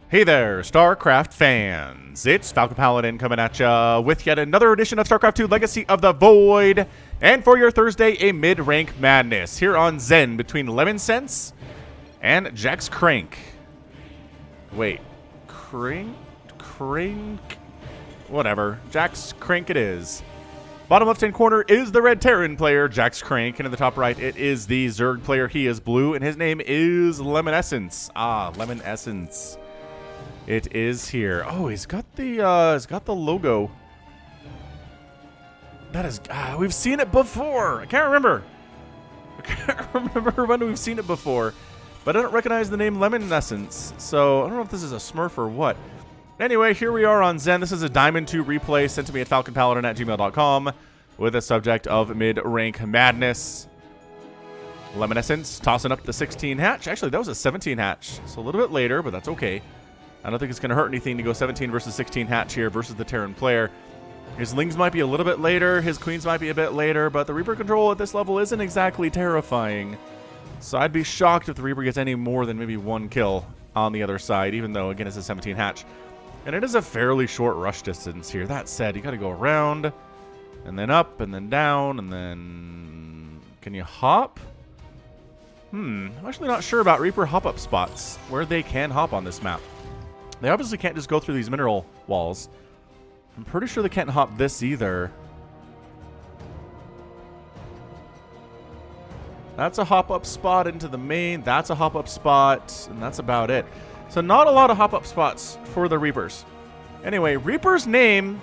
Hey there, StarCraft fans. It's Falcon Paladin coming at ya with yet another edition of StarCraft 2 Legacy of the Void. And for your Thursday, a mid-rank madness here on Zen between Lemonessence and JaxKraync. Wait, Crank? Whatever, JaxKraync it is. Bottom left-hand corner is the red Terran player, JaxKraync, and in the top right, it is the Zerg player. He is blue, and his name is Lemonessence. Ah, Lemonessence. It is here. Oh, he's got the logo. That is, we've seen it before. I can't remember. I can't remember when we've seen it before, but I don't recognize the name Lemonessence. So I don't know if this is a Smurf or what. Anyway, here we are on Zen. This is a Diamond 2 replay sent to me at falconpaladin@gmail.com with a subject of mid-rank madness. Lemonessence tossing up the 16 hatch. Actually, that was a 17 hatch. So a little bit later, but that's okay. I don't think it's going to hurt anything to go 17 versus 16 hatch here versus the Terran player. His Lings might be a little bit later. His Queens might be a bit later, but the Reaper control at this level isn't exactly terrifying. So I'd be shocked if the Reaper gets any more than maybe one kill on the other side, even though, again, it's a 17 hatch. And it is a fairly short rush distance here. That said, you got to go around, and then up, and then down, and then... Can you hop? I'm actually not sure about Reaper hop-up spots, where they can hop on this map. They obviously can't just go through these mineral walls. I'm pretty sure they can't hop this either. That's a hop-up spot into the main. That's a hop-up spot, and that's about it. So not a lot of hop-up spots for the Reapers. Anyway, Reaper's name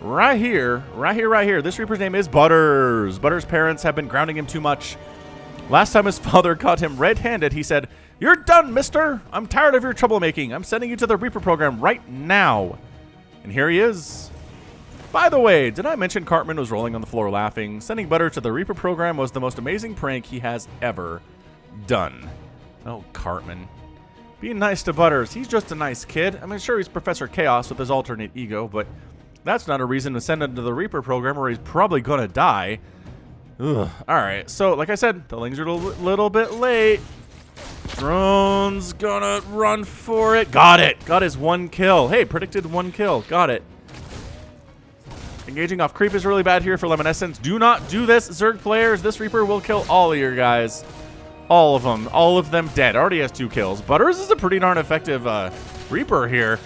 right here. This Reaper's name is Butters. Butters' parents have been grounding him too much. Last time his father caught him red-handed, he said, "You're done, mister. I'm tired of your troublemaking. I'm sending you to the Reaper program right now." And here he is. By the way, did I mention Cartman was rolling on the floor laughing? Sending Butter to the Reaper program was the most amazing prank he has ever done. Oh, Cartman. Being nice to Butters. He's just a nice kid. I mean, sure, he's Professor Chaos with his alternate ego, but that's not a reason to send him to the Reaper program where he's probably going to die. Ugh. Alright, so like I said, the Lings are a little bit late. Drone's gonna run for it. Got it. Got his one kill. Hey, predicted one kill. Got it. Engaging off creep is really bad here for Lemonessence. Do not do this, Zerg players. This Reaper will kill all of your guys. All of them. All of them dead. Already has 2 kills. Butters is a pretty darn effective Reaper here.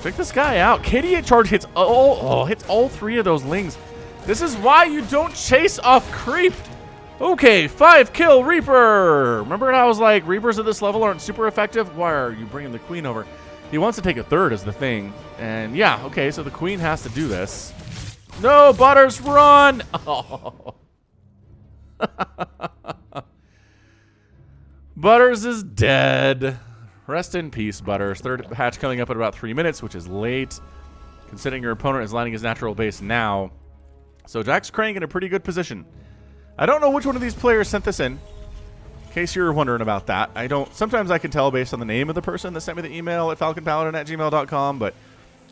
Check this guy out. KDA charge hits all 3 of those Lings. This is why you don't chase off creep. Okay, 5 kill Reaper. Remember how I was like, Reapers at this level aren't super effective? Why are you bringing the Queen over? He wants to take a 3rd is the thing. And yeah, okay, so the Queen has to do this. No, Butters, run! Oh. Butters is dead. Rest in peace, Butters. 3rd hatch coming up in about 3 minutes, which is late, considering your opponent is lining his natural base now. So JaxKraync in a pretty good position. I don't know which one of these players sent this in case you're wondering about that. Sometimes I can tell based on the name of the person that sent me the email at falconpaladin@gmail.com, but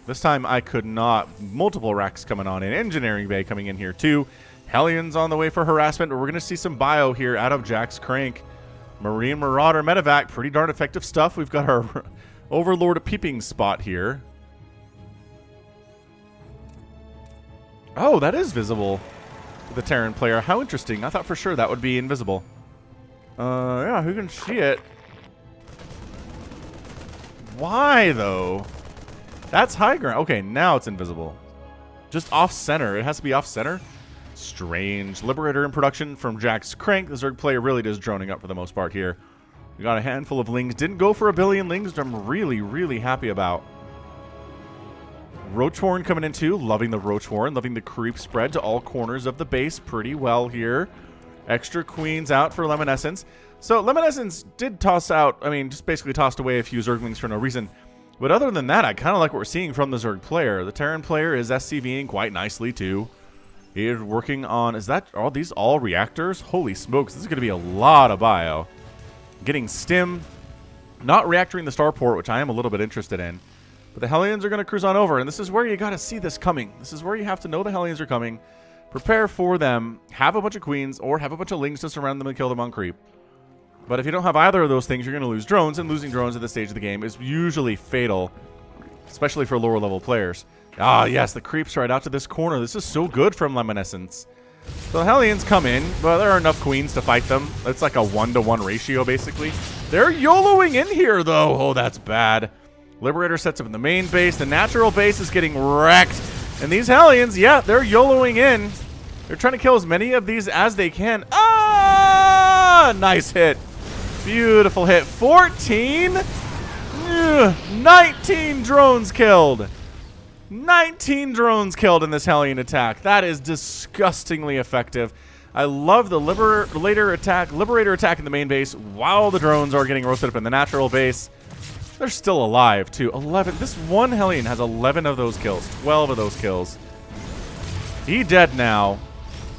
this time I could not. Multiple racks coming on in. Engineering Bay coming in here too. Hellions on the way for harassment, but we're going to see some bio here out of JaxKraync. Marine Marauder Medevac, pretty darn effective stuff. We've got our Overlord peeping spot here. Oh, that is visible. The Terran player. How interesting. I thought for sure that would be invisible. Yeah, who can see it? Why, though? That's high ground. Okay, now it's invisible. Just off-center. It has to be off-center? Strange. Liberator in production from JaxKraync. The Zerg player really is droning up for the most part here. We got a handful of Lings. Didn't go for a billion Lings, which I'm really, really happy about. Roachhorn coming in too. Loving the Roachhorn. Loving the creep spread to all corners of the base pretty well here. Extra Queens out for Lemonessence. So Lemonessence did toss out, I mean, just basically tossed away a few Zerglings for no reason. But other than that, I kind of like what we're seeing from the Zerg player. The Terran player is SCVing quite nicely too. He is working on, are these all reactors? Holy smokes, this is going to be a lot of bio. Getting stim, not reactoring the starport, which I am a little bit interested in. But the Hellions are going to cruise on over, and this is where you got to see this coming. This is where you have to know the Hellions are coming. Prepare for them. Have a bunch of Queens, or have a bunch of Lings to surround them and kill them on creep. But if you don't have either of those things, you're going to lose drones, and losing drones at this stage of the game is usually fatal, especially for lower level players. Ah, yes, the creeps right out to this corner. This is so good from Lemonessence. So the Hellions come in, but there are enough queens to fight them. It's like a 1-to-1 ratio, basically. They're YOLOing in here, though. Oh, that's bad. Liberator sets up in the main base. The natural base is getting wrecked. And these Hellions, yeah, they're YOLOing in. They're trying to kill as many of these as they can. Ah! Nice hit. Beautiful hit. 14? 19 drones killed. 19 drones killed in this Hellion attack. That is disgustingly effective. I love the Liberator attack in the main base while the drones are getting roasted up in the natural base. They're still alive, too. 11. This one Hellion has 11 of those kills. 12 of those kills. He dead now.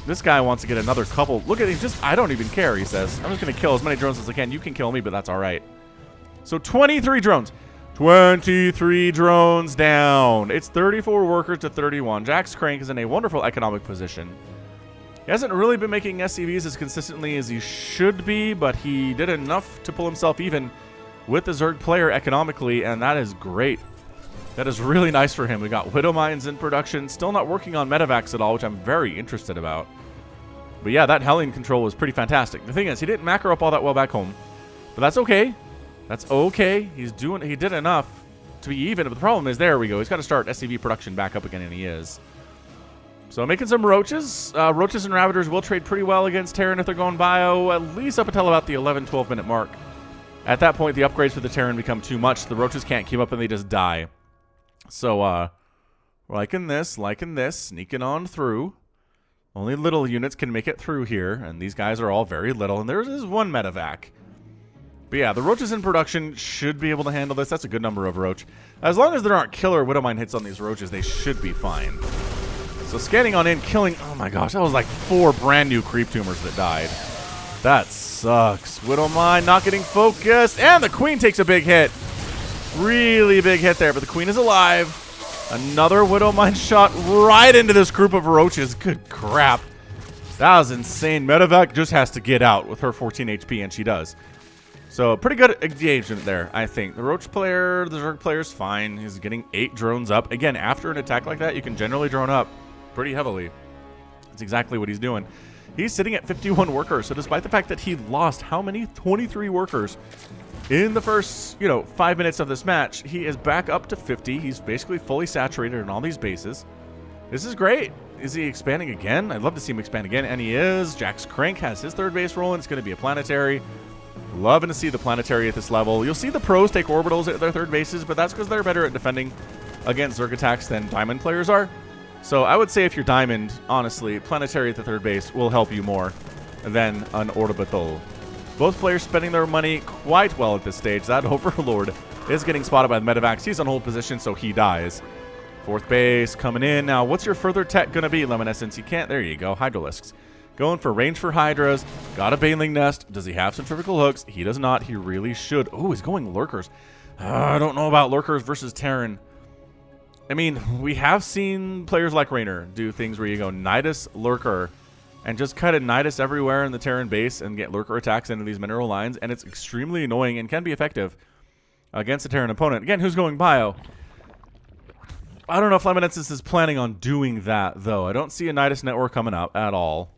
This guy wants to get another couple. Look at him. Just, I don't even care, he says. I'm just going to kill as many drones as I can. You can kill me, but that's all right. So 23 drones. 23 drones down. It's 34 workers to 31. JaxKraync is in a wonderful economic position. He hasn't really been making SCVs as consistently as he should be, but he did enough to pull himself even with the Zerg player economically, and that is great. That is really nice for him. We got Widow Mines in production. Still not working on Medivacs at all, which I'm very interested about. But yeah, that Hellion control was pretty fantastic. The thing is, he didn't macro up all that well back home. But that's okay. That's okay. He did enough to be even. But the problem is, there we go. He's got to start SCV production back up again, and he is. So making some roaches. Roaches and Ravagers will trade pretty well against Terran if they're going bio, at least up until about the 11-12 minute mark. At that point, the upgrades for the Terran become too much. The roaches can't keep up, and they just die. So, liking this, sneaking on through. Only little units can make it through here, and these guys are all very little, and there is one Medivac. But yeah, the roaches in production should be able to handle this. That's a good number of roach. As long as there aren't killer Widowmine hits on these roaches, they should be fine. So scanning on in, killing... Oh my gosh, that was like 4 brand new creep tumors that died. That sucks. Widowmine not getting focused, and the queen takes a big hit. Really big hit there, but the queen is alive. Another Widowmine shot right into this group of roaches. Good crap. That was insane. Medivac just has to get out with her 14 HP, and she does. So, pretty good engagement there, I think. The Roach player, the Zerg player is fine. He's getting 8 drones up. Again, after an attack like that, you can generally drone up pretty heavily. That's exactly what he's doing. He's sitting at 51 workers, so despite the fact that he lost how many? 23 workers in the first, 5 minutes of this match, he is back up to 50. He's basically fully saturated in all these bases. This is great. Is he expanding again? I'd love to see him expand again, and he is. JaxKraync has his 3rd base rolling. It's going to be a planetary. Loving to see the planetary at this level. You'll see the pros take orbitals at their 3rd bases, but that's because they're better at defending against Zerg attacks than Diamond players are. So I would say if you're Diamond, honestly, planetary at the 3rd base will help you more than an orbital. Both players spending their money quite well at this stage. That Overlord is getting spotted by the Medivacs. He's on hold position, so he dies. 4th base coming in. Now, what's your further tech going to be, Lemonessence? You can't. There you go. Hydralisks. Going for range for Hydras. Got a Baneling Nest. Does he have centrifugal hooks? He does not. He really should. Oh, he's going Lurkers. I don't know about Lurkers versus Terran. I mean, we have seen players like Raynor do things where you go Nidus, Lurker, and just cut a Nidus everywhere in the Terran base and get Lurker attacks into these mineral lines, and it's extremely annoying and can be effective against a Terran opponent. Again, who's going bio? I don't know if Lemonessence is planning on doing that, though. I don't see a Nidus network coming up at all.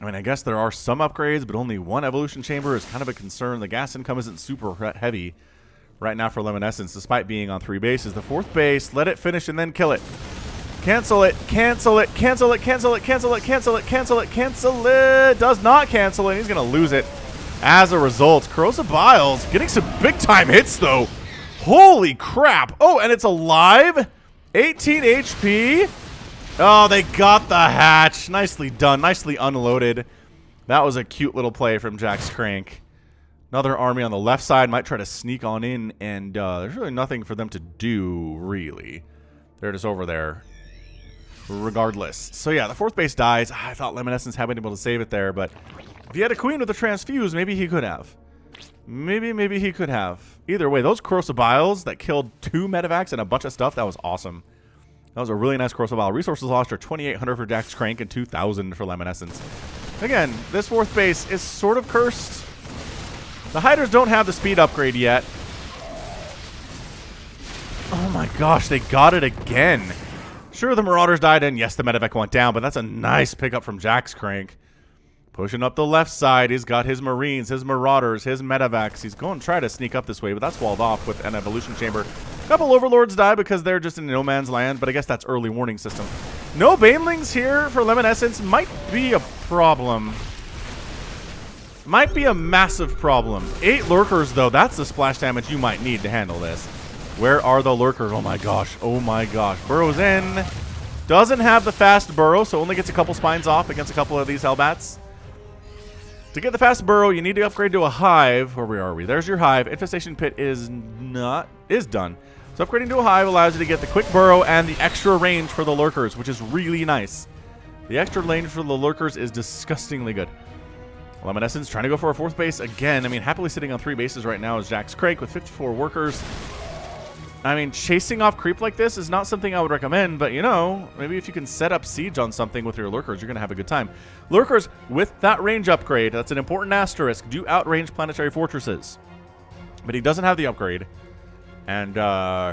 I mean, I guess there are some upgrades, but only 1 evolution chamber is kind of a concern. The gas income isn't super heavy right now for Lemonessence, despite being on 3 bases. The 4th base, let it finish and then kill it. Cancel it, cancel it, cancel it, cancel it, cancel it, cancel it, cancel it, cancel it. Does not cancel it. He's going to lose it as a result. Corrosive Biles getting some big-time hits, though. Holy crap. Oh, and it's alive. 18 HP. Oh, they got the hatch. Nicely done. Nicely unloaded. That was a cute little play from JaxKraync. Another army on the left side might try to sneak on in, and there's really nothing for them to do, really. They're just over there. Regardless. So yeah, the 4th base dies. I thought Lemonessence had been able to save it there, but if he had a queen with a transfuse, maybe he could have. Maybe he could have. Either way, those Corrosive Biles that killed 2 Medivacs and a bunch of stuff, that was awesome. That was a really nice Corrosive Bile. Resources lost are 2,800 for JaxKraync and 2,000 for Lemonessence. Again, this fourth base is sort of cursed. The Hydras don't have the speed upgrade yet. Oh my gosh, they got it again. Sure, the Marauders died, and yes, the medevac went down, but that's a nice pickup from JaxKraync. Pushing up the left side, he's got his Marines, his Marauders, his medevacs. He's going to try to sneak up this way, but that's walled off with an Evolution Chamber. A couple Overlords die because they're just in no man's land, but I guess that's early warning system. No Banelings here for Lemonessence might be a problem. Might be a massive problem. 8 Lurkers, though. That's the splash damage you might need to handle this. Where are the Lurkers? Oh my gosh. Oh my gosh. Burrows in. Doesn't have the fast burrow, so only gets a couple spines off against a couple of these Hellbats. To get the fast burrow, you need to upgrade to a hive. Where are we? There's your hive. Infestation pit is done. So upgrading to a hive allows you to get the quick burrow and the extra range for the Lurkers, which is really nice. The extra range for the Lurkers is disgustingly good. Lemonessence trying to go for a 4th base again. I mean, happily sitting on 3 bases right now is JaxKraync with 54 workers. I mean, chasing off creep like this is not something I would recommend, but you know, maybe if you can set up siege on something with your Lurkers, you're going to have a good time. Lurkers, with that range upgrade, that's an important asterisk, do outrange planetary fortresses. But he doesn't have the upgrade. And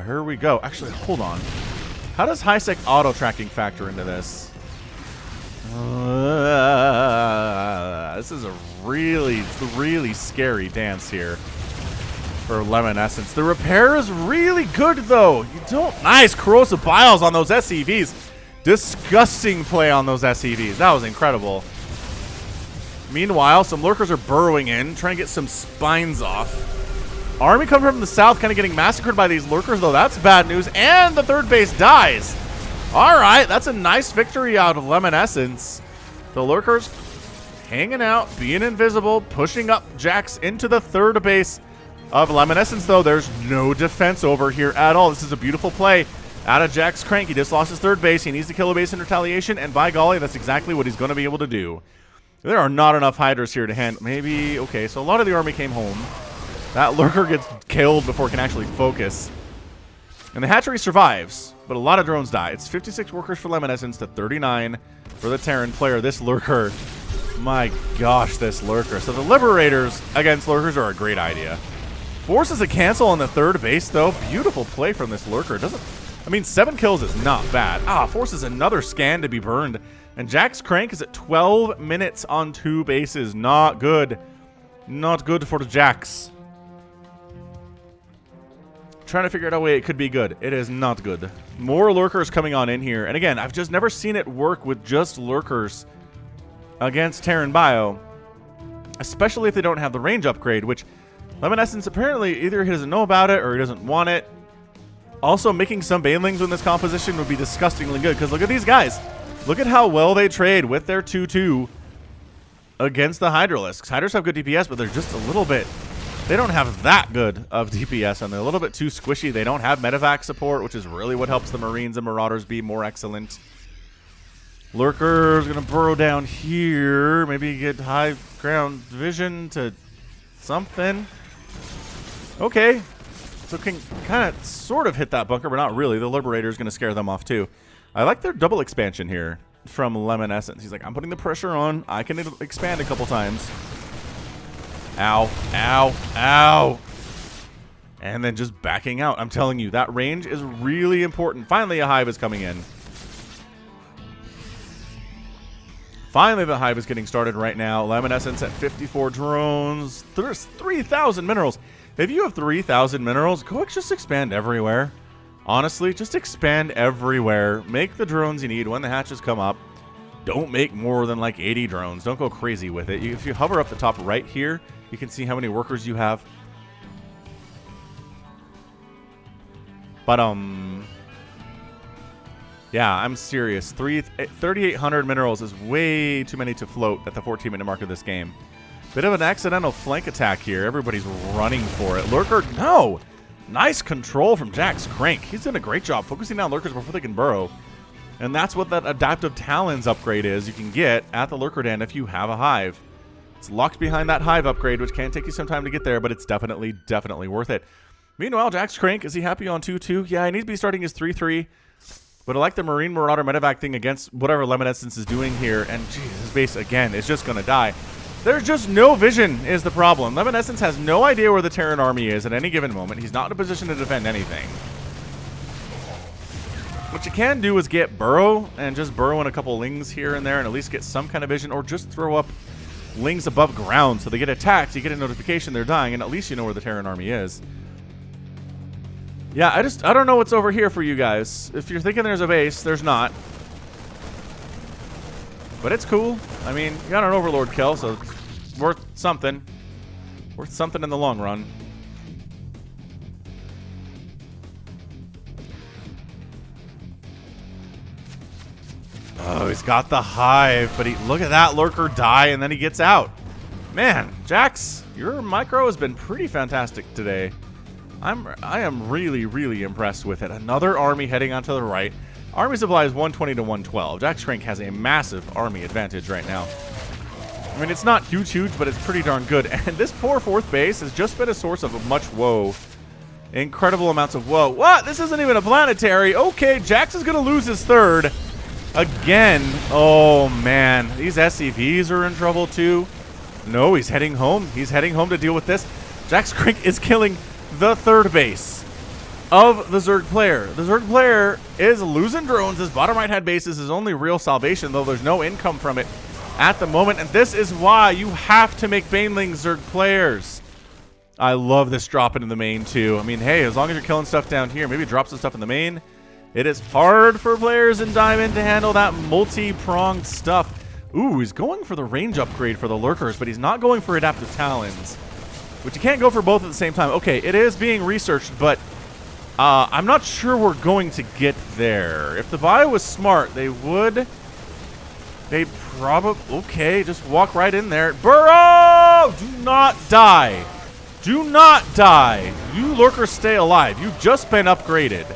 here we go. Actually, hold on. How does high-sec auto-tracking factor into this? This is a really, really scary dance here for Lemonessence. The repair is really good, though. You don't... Nice corrosive biles on those SCVs. Disgusting play on those SCVs. That was incredible. Meanwhile, some Lurkers are burrowing in, trying to get some spines off. Army coming from the south, kind of getting massacred by these Lurkers, though. That's bad news. And the 3rd base dies. All right, that's a nice victory out of Lemonessence. The Lurkers hanging out, being invisible, pushing up Jax into the 3rd base of Lemonessence, though. There's no defense over here at all. This is a beautiful play out of JaxKraync. He just lost his 3rd base. He needs to kill a base in retaliation, and by golly, that's exactly what he's going to be able to do. There are not enough Hydras here to handle. Maybe, okay, so a lot of the army came home. That Lurker gets killed before it can actually focus. And the hatchery survives, but a lot of drones die. It's 56 workers for Lemonessence to 39 for the Terran player. This Lurker, my gosh, this Lurker. So the Liberators against Lurkers are a great idea. Forces a cancel on the 3rd base, though. Beautiful play from this Lurker. I mean, 7 kills is not bad. Forces another scan to be burned. And JaxKraync is at 12 minutes on 2 bases. Not good. Not good for Jax. Trying to figure out a way it could be good. It is not good. More Lurkers coming on in here. And again, I've just never seen it work with just Lurkers against Terran Bio. Especially if they don't have the range upgrade, which Lemonessence apparently either he doesn't know about it or he doesn't want it. Also, making some Banelings in this composition would be disgustingly good, because look at these guys. Look at how well they trade with their 2-2 against the Hydralisks. Hydras have good DPS, but they're just a little bit... They don't have that good of DPS, and they're a little bit too squishy. They don't have medevac support, which is really what helps the Marines and Marauders be more excellent. Lurker's going to burrow down here. Maybe get high ground vision to something. Okay. So can kind of sort of hit that bunker, but not really. The Liberator's going to scare them off too. I like their double expansion here from Lemonessence. He's like, I'm putting the pressure on. I can expand a couple times. Ow, ow, ow. And then just backing out. I'm telling you, that range is really important. Finally, a hive is coming in. Finally, the hive is getting started right now. Lemonessence at 54 drones. There's 3,000 minerals. If you have 3,000 minerals, go just expand everywhere. Honestly, just expand everywhere. Make the drones you need when the hatches come up. Don't make more than like 80 drones. Don't go crazy with it. If you hover up the top right here, you can see how many workers you have. But, yeah, I'm serious. 3,800 minerals is way too many to float at the 14-minute mark of this game. Bit of an accidental flank attack here. Everybody's running for it. Lurker, no! Nice control from JaxKraync. He's done a great job focusing down Lurkers before they can burrow. And that's what that Adaptive Talons upgrade is you can get at the Lurker Den if you have a hive. It's locked behind that hive upgrade, which can take you some time to get there, but it's definitely worth it. Meanwhile, JaxKraync, is he happy on 2-2? Yeah, he needs to be starting his 3-3 But I like the Marine Marauder medevac thing against whatever Lemonessence is doing here. And geez, his base, again, is just going to die. There's just no vision is the problem. Lemonessence has no idea where the Terran army is at any given moment. He's not in a position to defend anything. What you can do is get burrow and just burrow in a couple lings here and there and at least get some kind of vision, or just throw up lings above ground so they get attacked, you get a notification they're dying, and at least you know where the Terran army is. Yeah, I don't know what's over here for you guys. If you're thinking there's a base, there's not. But it's cool. I mean, you got an Overlord kill, so it's worth something. Worth something in the long run. Oh, he's got the hive, but look at that lurker die, and then he gets out. Man, Jax, your micro has been pretty fantastic today. I am really, really impressed with it. Another army heading onto the right. Army supply is 120 to 112. JaxKraync has a massive army advantage right now. I mean, it's not huge, but it's pretty darn good. And this poor fourth base has just been a source of much woe. Incredible amounts of woe. What? This isn't even a planetary. Okay, Jax is going to lose his third. Again. Oh, man. These SCVs are in trouble, too. No, he's heading home. He's heading home to deal with this. JaxKraync is killing the third base of the Zerg player. The Zerg player is losing drones. His bottom right-hand base is his only real salvation, though there's no income from it at the moment. And this is why you have to make Banelings Zerg players. I love this drop into the main, too. I mean, hey, as long as you're killing stuff down here, maybe drop some stuff in the main. It is hard for players in Diamond to handle that multi-pronged stuff. Ooh, he's going for the range upgrade for the Lurkers, but he's not going for Adaptive Talons, which you can't go for both at the same time. Okay, it is being researched, but I'm not sure we're going to get there. If the bio was smart, they'd probably... Okay, just walk right in there. Burrow! Do not die. Do not die. You Lurkers stay alive. You've just been upgraded.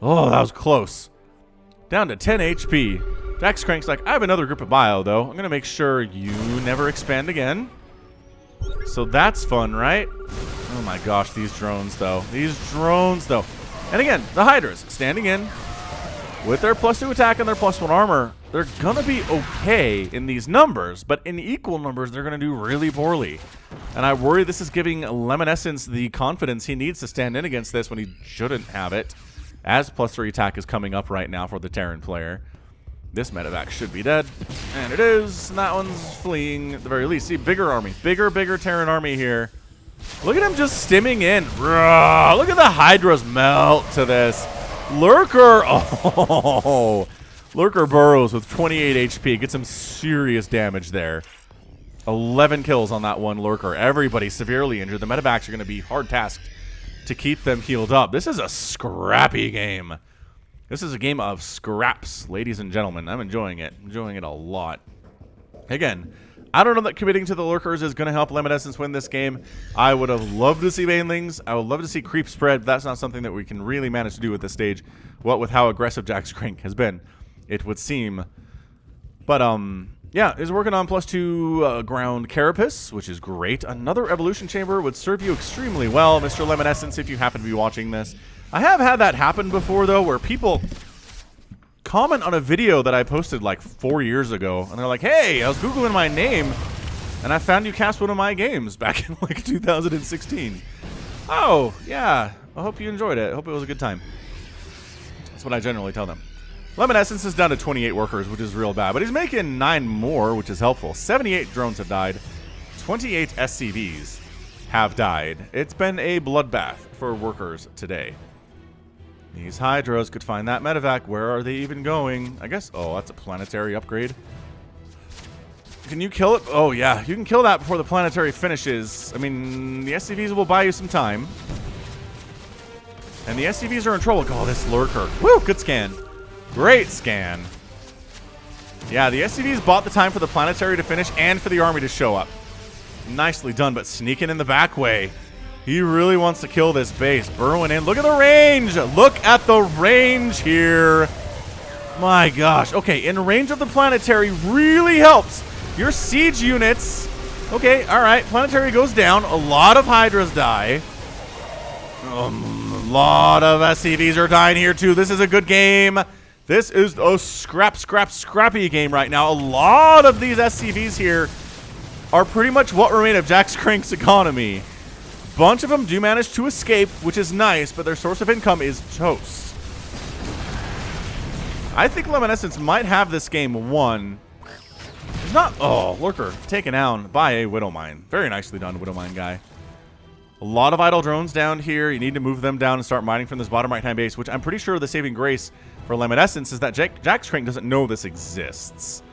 Oh, that was close. Down to 10 HP. JaxKrayn's like, I have another group of bio, though. I'm going to make sure you never expand again. So that's fun, right? Oh my gosh, these drones, though. These drones, though. And again, the Hydras standing in with their +2 attack and their +1 armor. They're going to be okay in these numbers, but in equal numbers, they're going to do really poorly. And I worry this is giving Lemonessence the confidence he needs to stand in against this when he shouldn't have it, as +3 attack is coming up right now for the Terran player. This medevac should be dead. And it is. And that one's fleeing at the very least. See, bigger army. Bigger Terran army here. Look at him just stimming in. Look at the Hydras melt to this. Lurker. Oh. Lurker burrows with 28 HP. Gets some serious damage there. 11 kills on that one Lurker. Everybody severely injured. The medevacs are going to be hard tasked to keep them healed up. This is a scrappy game. This is a game of scraps, ladies and gentlemen. I'm enjoying it. Enjoying it a lot. Again, I don't know that committing to the Lurkers is going to help Lemonessence win this game. I would have loved to see Banelings. I would love to see creep spread, but that's not something that we can really manage to do at this stage. What with how aggressive JaxKraync has been, it would seem. But, yeah, is working on +2 ground carapace, which is great. Another evolution chamber would serve you extremely well, Mr. Lemonessence, if you happen to be watching this. I have had that happen before, though, where people comment on a video that I posted like 4 years ago, and they're like, hey, I was Googling my name, and I found you cast one of my games back in like 2016. Oh, yeah, I hope you enjoyed it. I hope it was a good time. That's what I generally tell them. Lemonessence is down to 28 workers, which is real bad, but he's making 9 more, which is helpful. 78 drones have died. 28 SCVs have died. It's been a bloodbath for workers today. These Hydras could find that medevac. Where are they even going? I guess... Oh, that's a planetary upgrade. Can you kill it? Oh, yeah. You can kill that before the planetary finishes. I mean, the SCVs will buy you some time. And the SCVs are in trouble. Oh, this Lurker. Woo! Good scan. Great scan. Yeah, the SCVs bought the time for the planetary to finish and for the army to show up. Nicely done, but sneaking in the back way. He really wants to kill this base. Burrowing in. Look at the range. Look at the range here. My gosh. Okay, in range of the planetary really helps. Your siege units. Okay, all right. Planetary goes down. A lot of Hydras die. A lot of SCVs are dying here, too. This is a good game. This is a scrappy game right now. A lot of these SCVs here are pretty much what remain of JaxKraynC's economy. Bunch of them do manage to escape, which is nice, but their source of income is toast. I think Lemonessence might have this game won. It's not... Oh, Lurker taken down by a Widowmine. Very nicely done, Widowmine guy. A lot of idle drones down here. You need to move them down and start mining from this bottom right-hand base, which I'm pretty sure the saving grace for Lemonessence is that JaxKraync doesn't know this exists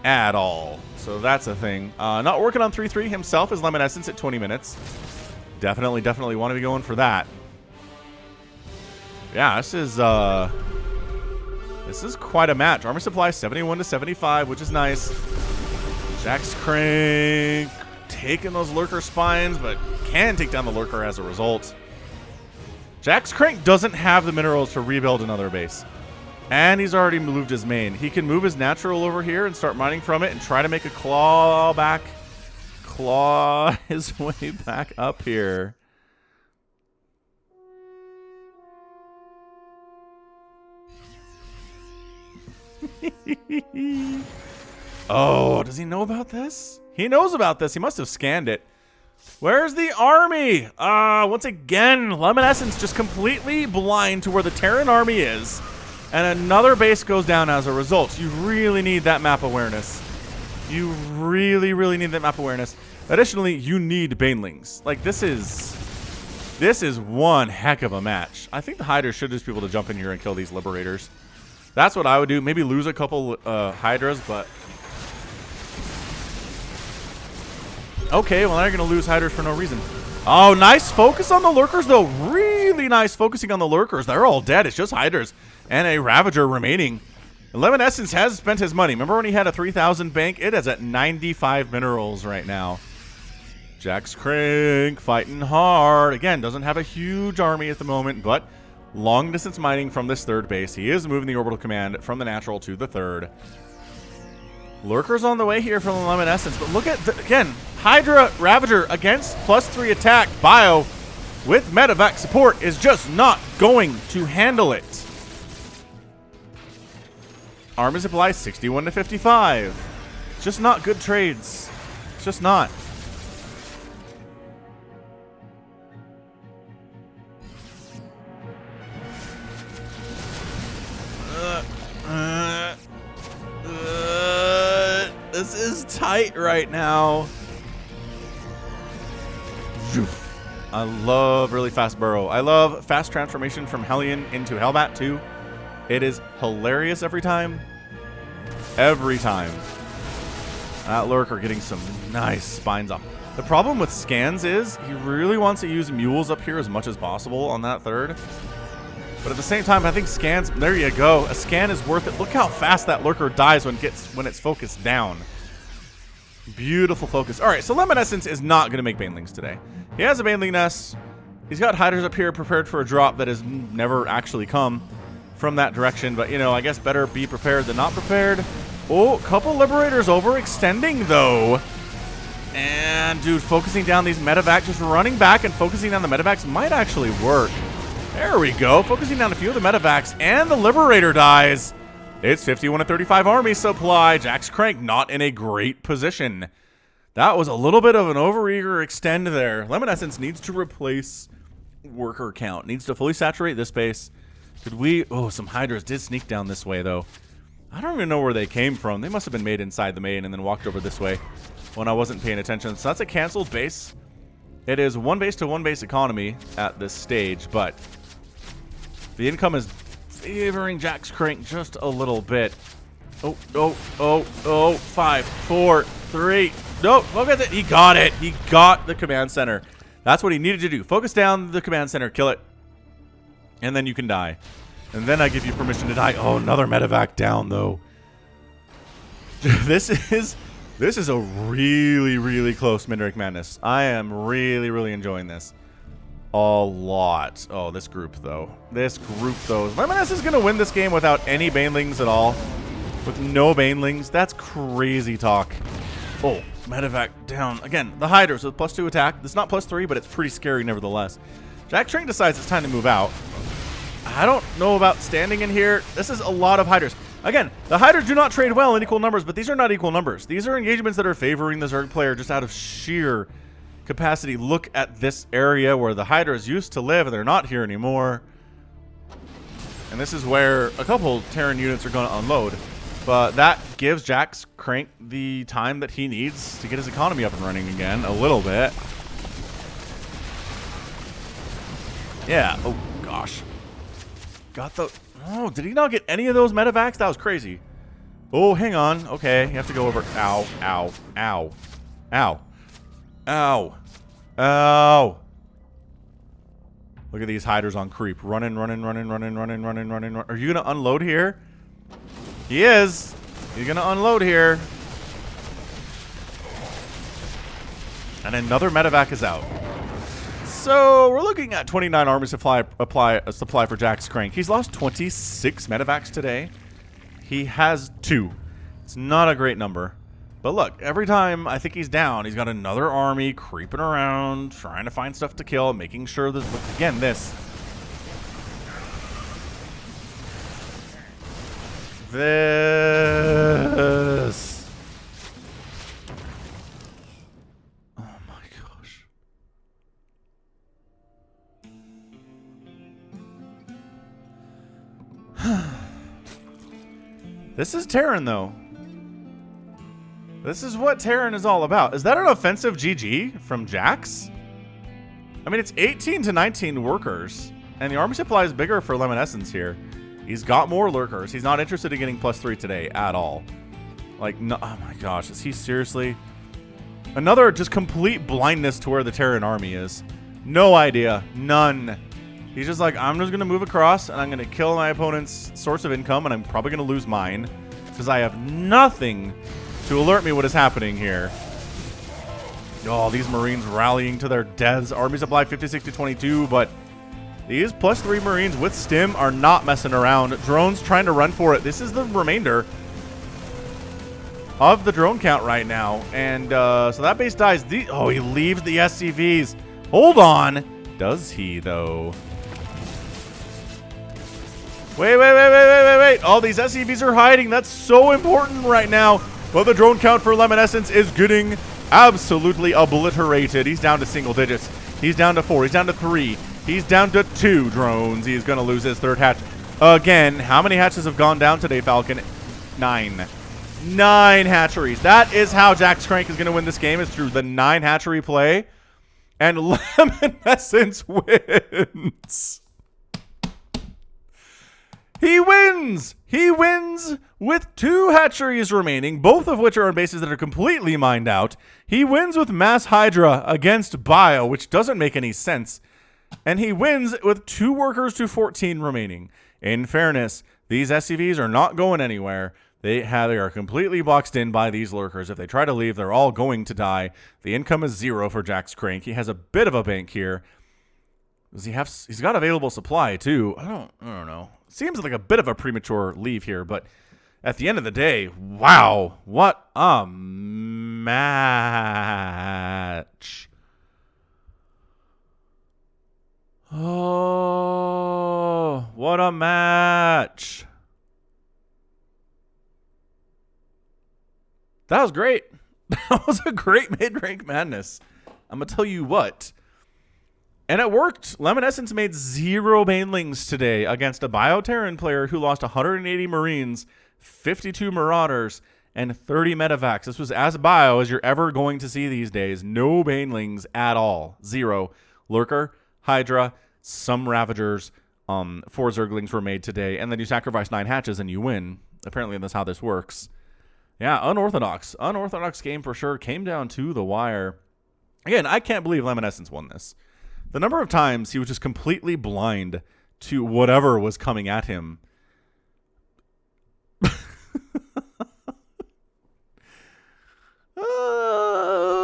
at all. So that's a thing. Not working on 3-3 himself is Lemonessence at 20 minutes. Definitely want to be going for that. Yeah, this is quite a match. Armor supply 71 to 75, which is nice. JaxKraync taking those Lurker spines, but can take down the Lurker as a result. JaxKraync doesn't have the minerals to rebuild another base. And he's already moved his main. He can move his natural over here and start mining from it and try to make a claw his way back up here. Oh, does he know about this? He knows about this. He must have scanned it. Where's the army? Once again, Lemonessence just completely blind to where the Terran army is. And another base goes down as a result. You really need that map awareness. You really need that map awareness. Additionally, you need banelings. Like, this is one heck of a match. I think the Hydras should just be able to jump in here and kill these Liberators. That's what I would do. Maybe lose a couple Hydras, but... Okay, well, now you're going to lose Hydras for no reason. Oh, nice focus on the Lurkers, though. Really nice focusing on the Lurkers. They're all dead. It's just Hydras and a Ravager remaining. Lemonessence has spent his money. Remember when he had a 3,000 bank? It is at 95 minerals right now. JaxKraync fighting hard. Again, doesn't have a huge army at the moment, but long distance mining from this third base. He is moving the orbital command from the natural to the third. Lurkers on the way here from Lemonessence, but look at, again, Hydra Ravager against +3 attack. Bio with medevac support is just not going to handle it. Armor supply 61 to 55. Just not good trades. It's just not. This is tight right now. I love really fast burrow. I love fast transformation from Hellion into Hellbat too. It is hilarious every time. Every time. That Lurker getting some nice spines up. The problem with scans is he really wants to use mules up here as much as possible on that third. But at the same time, I think scans, there you go. A scan is worth it. Look how fast that Lurker dies when it's focused down. Beautiful focus. All right, so Lemonessence is not going to make banelings today. He has a baneling nest. He's got Hydras up here prepared for a drop that has never actually come from that direction. But, you know, I guess better be prepared than not prepared. Oh, couple Liberators overextending, though. And, dude, focusing down these medevacs, just running back and focusing down the medevacs might actually work. There we go. Focusing down a few of the medevacs, and the Liberator dies. It's 51 to 35 army supply. JaxKraync not in a great position. That was a little bit of an overeager extend there. Lemonessence needs to replace worker count. Needs to fully saturate this base. Could we... Oh, some Hydras did sneak down this way, though. I don't even know where they came from. They must have been made inside the main and then walked over this way when I wasn't paying attention. So that's a canceled base. It is one base to one base economy at this stage, but the income is favoring JaxKraync just a little bit. Oh, 5, 4, 3. Nope, look at it. He got it. He got the command center. That's what he needed to do. Focus down the command center, kill it, and then you can die. And then I give you permission to die. Oh, another medevac down, though. This is a really close MidRank madness. I am really enjoying this a lot. Oh, this group, though. Lemonessence is going to win this game without any banelings at all. With no banelings. That's crazy talk. Oh, medevac down. Again, the Hydras with +2 attack. It's not +3, but it's pretty scary nevertheless. JaxKraync decides it's time to move out. I don't know about standing in here. This is a lot of Hydras. Again, the Hydras do not trade well in equal numbers, but these are not equal numbers. These are engagements that are favoring the Zerg player just out of sheer capacity. Look at this area where the Hydras used to live, and they're not here anymore. And this is where a couple Terran units are going to unload. But that gives JaxKraync the time that he needs to get his economy up and running again a little bit. Yeah. Oh, gosh. Got the... Oh, did he not get any of those medevacs? That was crazy. Oh, hang on. Okay, you have to go over... Ow, ow, ow, ow, ow, ow. Look at these Hydras on creep. Running, running, running, running, running, running, running. Are you going to unload here? He is. He's going to unload here. And another medevac is out. So we're looking at 29 army supply for JaxKraync. He's lost 26 medevacs today. He has 2. It's not a great number. But look, every time I think he's down, he's got another army creeping around, trying to find stuff to kill, making sure that, again, this. Oh my gosh. This is Terran, though. This is what Terran is all about. Is that an offensive GG from Jax? I mean, it's 18 to 19 workers, and the army supply is bigger for Lemonessence here. He's got more lurkers. He's not interested in getting +3 today at all. Like, no, oh my gosh, is he seriously? Another just complete blindness to where the Terran army is. No idea. None. He's just like, I'm just going to move across, and I'm going to kill my opponent's source of income, and I'm probably going to lose mine, because I have nothing to alert me what is happening here. Oh, these Marines rallying to their deaths. Army supply 56 to 22, but these +3 Marines with stim are not messing around. Drones trying to run for it. This is the remainder of the drone count right now. And so that base dies. Oh, he leaves the SCVs. Hold on. Does he, though? Wait. All these SCVs are hiding. That's so important right now. But the drone count for Lemonessence is getting absolutely obliterated. He's down to single digits. He's down to 4. He's down to 3. He's down to 2 drones. He's going to lose his 3rd hatch. Again, how many hatches have gone down today, Falcon? 9. 9 hatcheries. That is how JaxKraync is going to win this game, is through the 9 hatchery play. And Lemonessence wins. He wins! He wins with 2 hatcheries remaining, both of which are on bases that are completely mined out. He wins with Mass Hydra against Bio, which doesn't make any sense. And he wins with 2 workers to 14 remaining. In fairness, these SCVs are not going anywhere. They are completely boxed in by these lurkers. If they try to leave, they're all going to die. The income is 0 for JaxKraync. He has a bit of a bank here. He's got available supply too. I don't know. Seems like a bit of a premature leave here, but at the end of the day, wow, what a match. Oh, what a match. That was great. That was a great mid-rank madness. I'm going to tell you what. And it worked. Lemonessence made 0 banelings today against a Bio-Terran player who lost 180 Marines, 52 Marauders, and 30 medevacs. This was as bio as you're ever going to see these days. No banelings at all. 0. Lurker, Hydra, some Ravagers, 4 Zerglings were made today, and then you sacrifice 9 hatches and you win. Apparently that's how this works. Yeah, unorthodox. Unorthodox game for sure. Came down to the wire. Again, I can't believe Lemonessence won this. The number of times he was just completely blind to whatever was coming at him.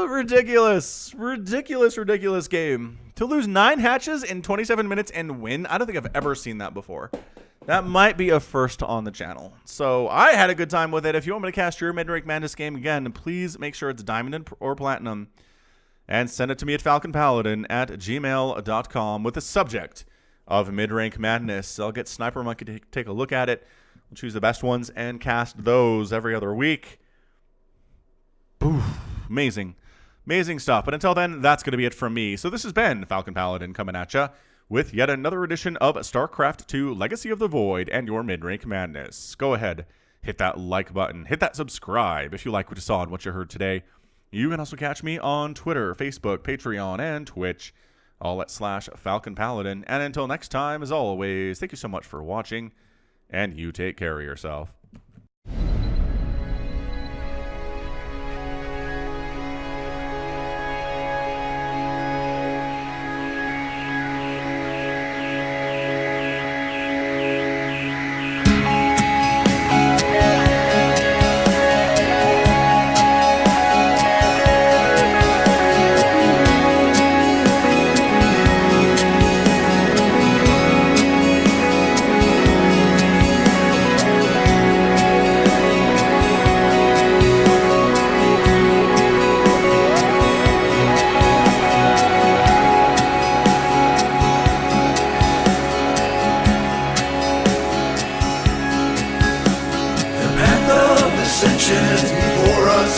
Ridiculous. Ridiculous game. To lose 9 hatches in 27 minutes and win, I don't think I've ever seen that before. That might be a first on the channel. So I had a good time with it. If you want me to cast your MidRank Madness game again, please make sure it's Diamond or Platinum. And send it to me at falconpaladin@gmail.com with the subject of Mid-Rank Madness. I'll get Sniper Monkey to take a look at it. We'll choose the best ones and cast those every other week. Oof, amazing. Amazing stuff. But until then, that's going to be it from me. So this has been Falcon Paladin coming at ya with yet another edition of StarCraft 2 Legacy of the Void and your Mid-Rank Madness. Go ahead, hit that like button, hit that subscribe if you like what you saw and what you heard today. You can also catch me on Twitter, Facebook, Patreon, and Twitch, all at /Falcon Paladin. And until next time, as always, thank you so much for watching, and you take care of yourself. Before us,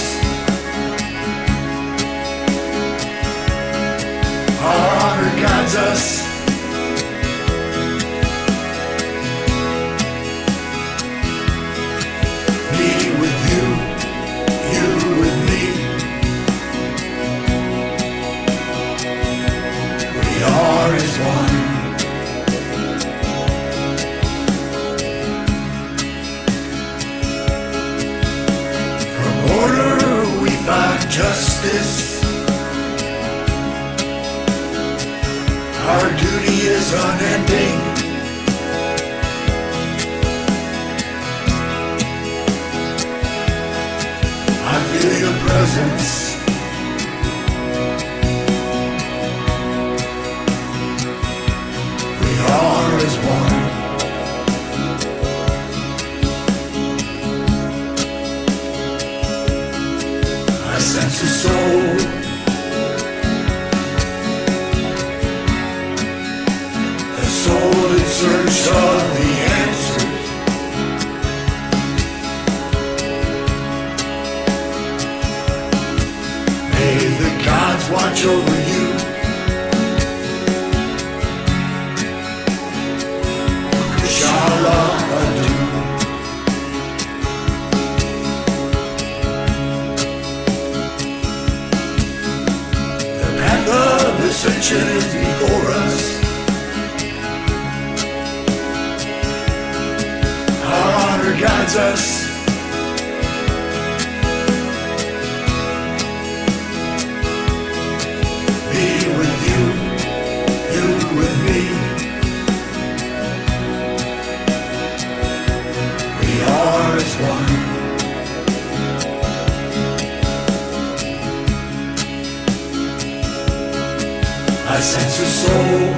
our honor guides us. Me with you, you with me. We are as one. Justice, our duty is unending. I feel your presence. We are as one. Sense of soul, a soul in search of the answers. May the gods watch over you. Kushala Adu. Ascension is before us. Our honor guides us. Me with you, you with me. We are as one. I sense a soul,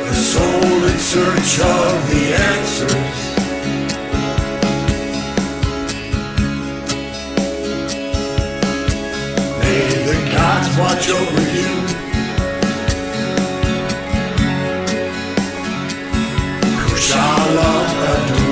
a soul in search of the answers. May the gods watch over you. Kushala Adu.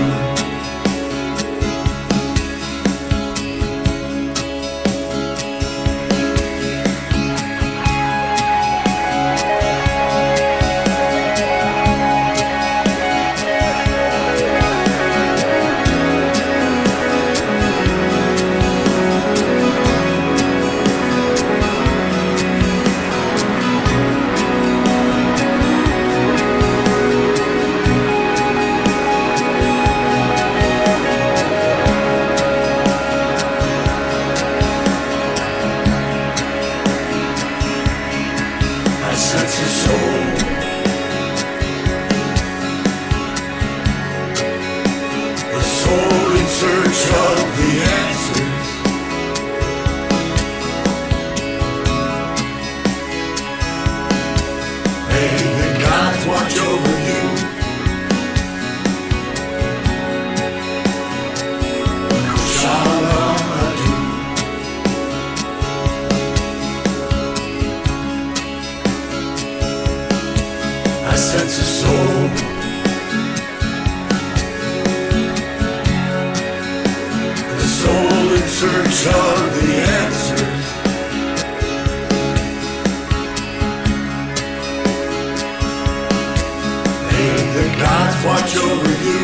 search of the answers. May the gods watch over you.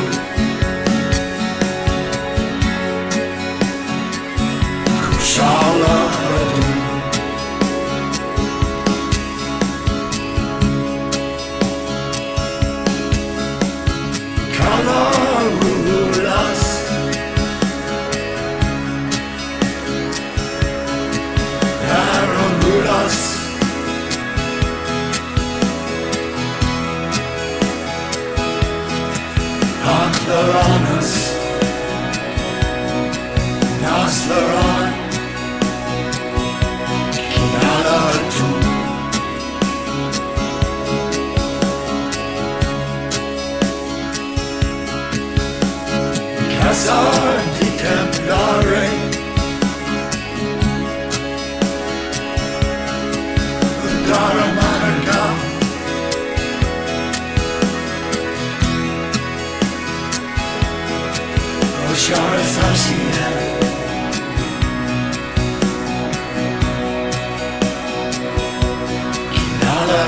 Kushala. Laranus, Naslaran, Kinalatu, Casar di Templare, Undaramanaka. Shara Sashina Kinala